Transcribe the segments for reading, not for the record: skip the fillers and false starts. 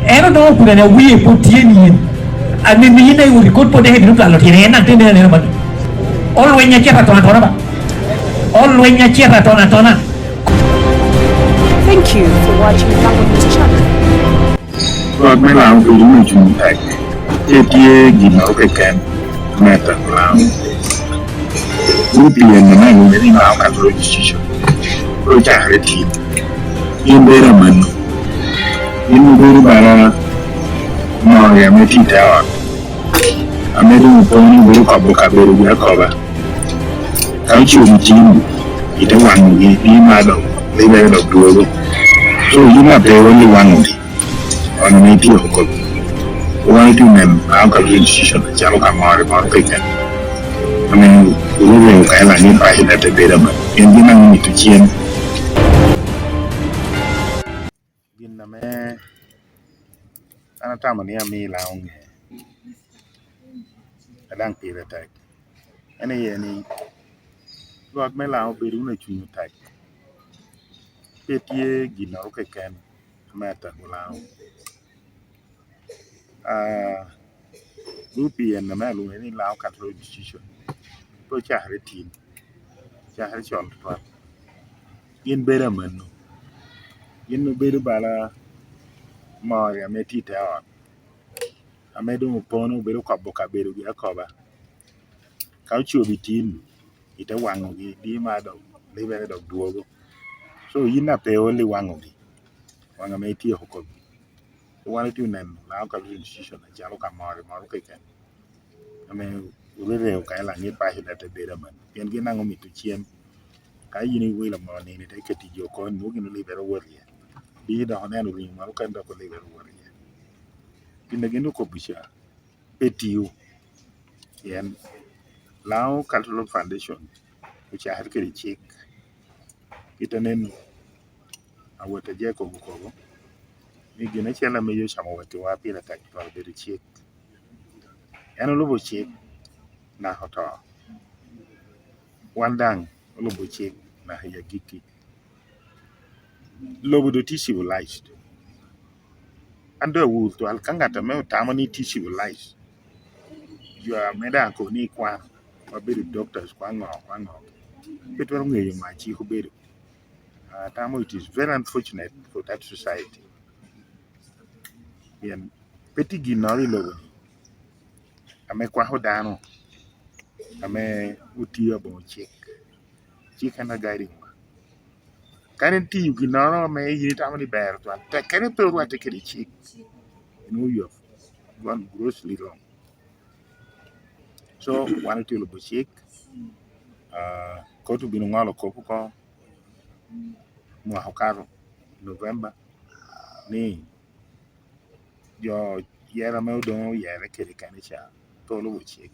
era no pure ne wi putieni ani mi ne uri ko pode he dulu lo tire na tene ne ba olwe nya chera tona tona ba olwe nya chera tona tona. Thank you for watching Language channel. God me lao ko yun yung tag tie gina okay kan meta lao upi en na mo ni lao ka registration ko ja reti yin bera man yin bera bara ma ya me ti ta amedu ko ni bera ka bo ka bera ya ko ba ka chu ni ti ita wan ni ma do le bera do do so you na be only one on a meeting of God. Why do men our institution Jaloka Mari Morpican? I mean, we will kind of need by that a bit of it. And you know, to change. In the man, and a time near me long. I don't feel attack. Any God may allow be doing a tune attack. Pity, you know, can matter allow. Rupi and the man who any loud control decision. Put your routine. Chaharichon in Beraman. In the Berubala Maria Metita. I made him upon Beruka Boca Beru Yacoba. Couch be team. It a one of the mad of liver of Duogo. So you not pay only one of the one of Meti Hoko. One or two men, local institution, Jaloka Mari Moroccan. I mean, really, okay, I need by that a Beraman. And get me to Chiem. I will a morning, take it to your con, looking to live a warrior. Be the Honor ring, Moroccan dog live a warrior. In the Genuko Bisha, PTU, and Lao Cultural Foundation, which I had to check. It an end. I would a jack of Bukovo. We get a channel may use some of to appear attack for a very check. And a lobo check, na hotel. One dang, a lobo check, na hayagiki. Lobo do civilized. Under wool to Alcangata, no tamani civilized. You are Medako ni Kwan, or be doctors, Kwan or Kwan. It will be my chief bed. Tamo, it is very unfortunate for that society. And Petty Ginori Logo. I make Quahodano. I may uti about check. Chicken a guiding. Guarantee you can may eat how many bears one. Can you tell what take a check? In New York, one grossly wrong. So, one to the check. Go to Binungal Coco, Mohakaro, November. Nay, your Yaramel don't yet a kitty can a Tolo check.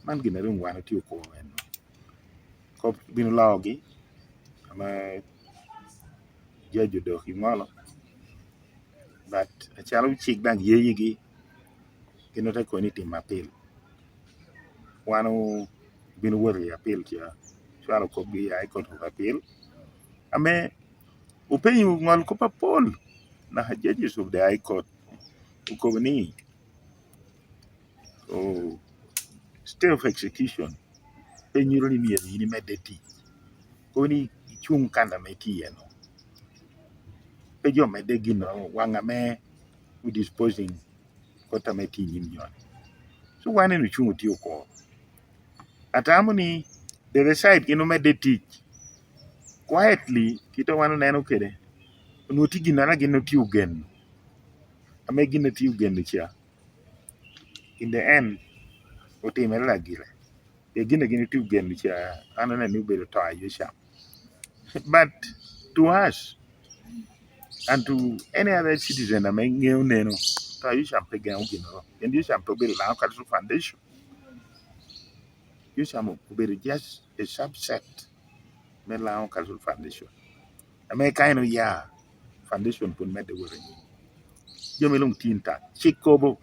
Man, get a room one or two call and cop Binulagi. I'm a judge of Himala. But a child chick that ye cannot take anything appeal. One who been worried appeal here. Swallow could be I could have appeal. I may open you one cup of poll. Now, judges of the High Court who come in. Oh, stay of execution. When you really need the immediate. Only chung kind of meti, you know. Pay your medegin or one a man who disposing what a meti in yon. So, one in the chung with your call. At Harmony, they reside in Omedeti. Quietly, kita wana neno kede. Nutigi nana gino tiugen. Amegin the tiugen the chair. In the end, what they mela gile. They gina gino tiugen the chair. Anana new better tie you shall. But to us and to any other citizen, I mean, you know, tie you shall pay again. And you shall probably allow cultural foundation. You shall be just a subset. Melao cultural foundation. I mean, kind of foundation put met the word. You may look tinta. Chikobo.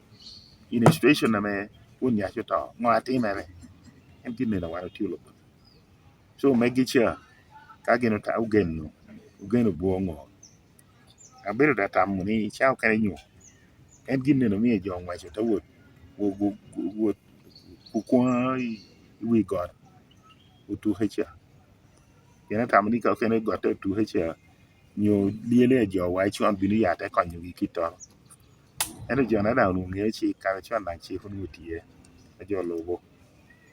In a situation na me when ya chota mo ati mere en kin na wa ti lo so me gi cha ka gi no ta ugen no buongo abedo da tam ni chao kare nyu en gin no mi jong ma to wood wood ku kwa wi god tu hecha yana tam ni ka kene got tu hecha nyu liele jo wa chon binu ya te konyu gi kito ene jo na da nu nge chi ka chon na chi fun wutie jo logo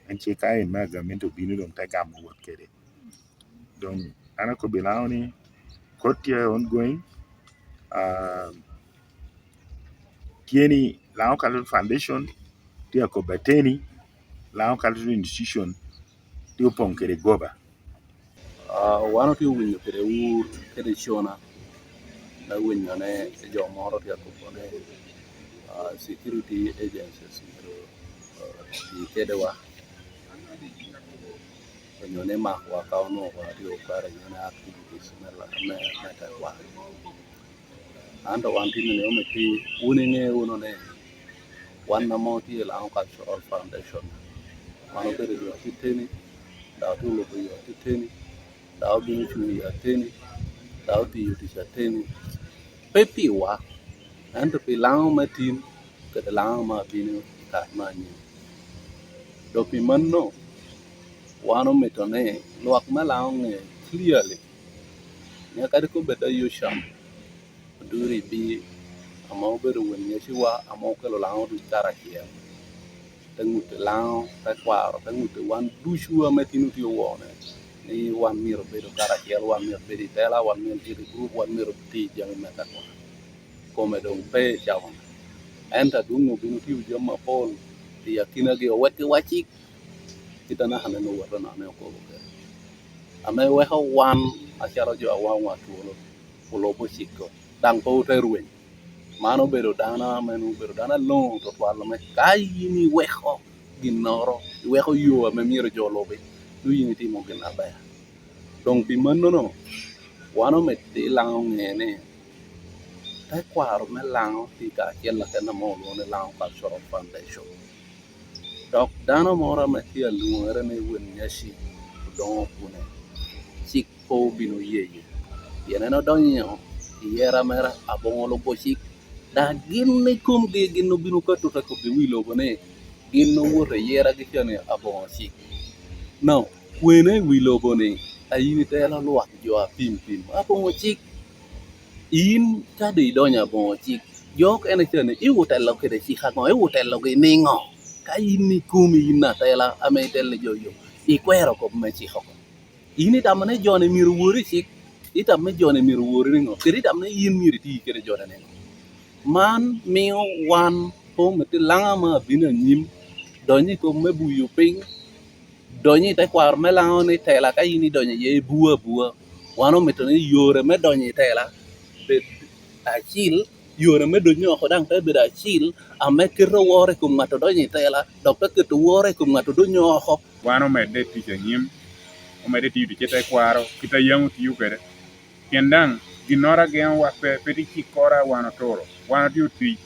en chi ka en ma ga mento binu dong ta gam wot kede donc ana ko bilawni kotie ongoing tieni lao kal foundation tia ko beteni lao kal institution tia pon kede goba One of you win the wood, Kedishona, the win on a job more of your security agencies, the Kedewa, when your name work out no what you are in activities, matter what. And the one thing in the committee, winning a one one Namoti Lao Cultural Foundation. One of the Titani, the Tulu Titani, the Albinu Titani, the Alti Titani. Pepiwa and to pilang matin ke dalang ma binu ka mani do pi manno wano metone luak malang ne clearly nya ka ko beta yo sham duri bi amo beru wen ne siwa amo ke lo lang du tara kia tengu te lang ta kwaro tengu te wan du shua metinu ti wone ni wan miro beru tara kia wan miro beri tela wan miro ti group wan miro ti jang meta ko come dong pe chawon enta dungo binu tiu jama pol ti yakina ge wati wachi kita na hana no wata na me ko ke ame we ha wan acharo jo wa wa tulo pulo po chiko dang po te ruin mano bedo dana menu bedo dana long to twalo me kai ni we ho ginoro we ho yo me miro jo lobe du yini ti mo gen abaya dong pi manno no wano me ti lang ngene ta kwaro me lang ti ka chela kana mo lo ne lang ka soro foundation dok dano mora me ti aluore ne wen nyashi Odongo Okune sik po bino yeye yene no donyo yera mera abongo lo bochik da ginne kum ge ginno bino ka to ko be wilo bone ginno wore yera ge chane abongo sik no wene wilo bone ayini tela lo jo pim pim abongo sik in ta di donya bongo chik yok ene chane I wutelo kede chi hango I wutelo ge ningo ka ini kumi na tela ame tele joyo I kwero ko me chi hoko ini tamane jone miru wuri chik I tamane jone miru wuri ningo kede tamane yin miri ti kede jone ningo man mio wan po meti langa ma bina nyim donyi ko me buyu ping donyi te kwar me langa ni tela ka ini donyi ye bua bua wano metone yore me donyi tela achil yore me do nyoko dang te beda achil ame kiro wore kum ngato do ni tela do pe ke to wore kum ngato do nyoko wano mede ticha nyim o mede ti chete kwaro kita yang ti ukere kendang ginora gen wa pe peti chikora wano toro wano ti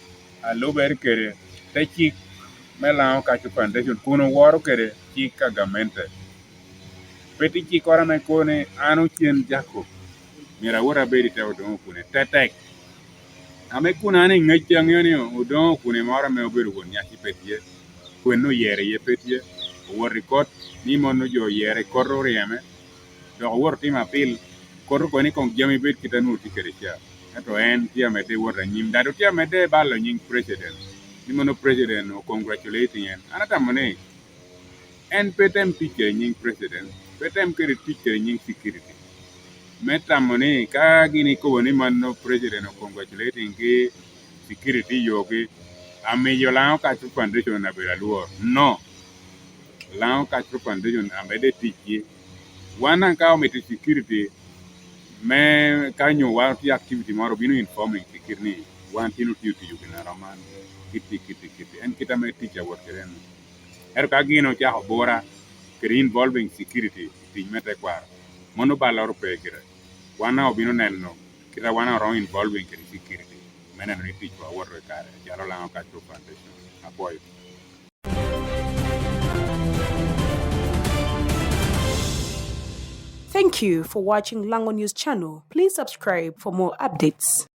a lober kere te chik melao ka chu foundation kuno woro kere chika gamente peti chikora me kone anu chien jako mira wora beri te Odongo Okune tetek ame kuna ne ngachang yo ne Odongo Okune mara me oberu won nyaki petie kweno yere ye petie wor record ni mono jo yere korro reme do wor tima pil korro ko ni kon jami bet kitanu tikere cha to en tia mete wor nyim da do tia mete balo nying president ni mono president o congratulating en anata mone en petem tikere nying president petem kere tikere nying security meta mone ka gini ko ni manno president o congratulating ki security yogi ame yo lao ka tu foundation na bela luo no lao ka tu foundation amede tiki wana ka o meti security me ka nyo wa ti activity maro binu informing security wan tinu ti yugina raman kiti en kita me ticha work keren er ka gino cha bora kere involving security ti meta kwa mono balor pe kere wana obino nelno kita wana ro involving kere security mena no ti kwa work kare jalo lao ka tu foundation apoyo. Thank you for watching Lango News channel. Please subscribe for more updates.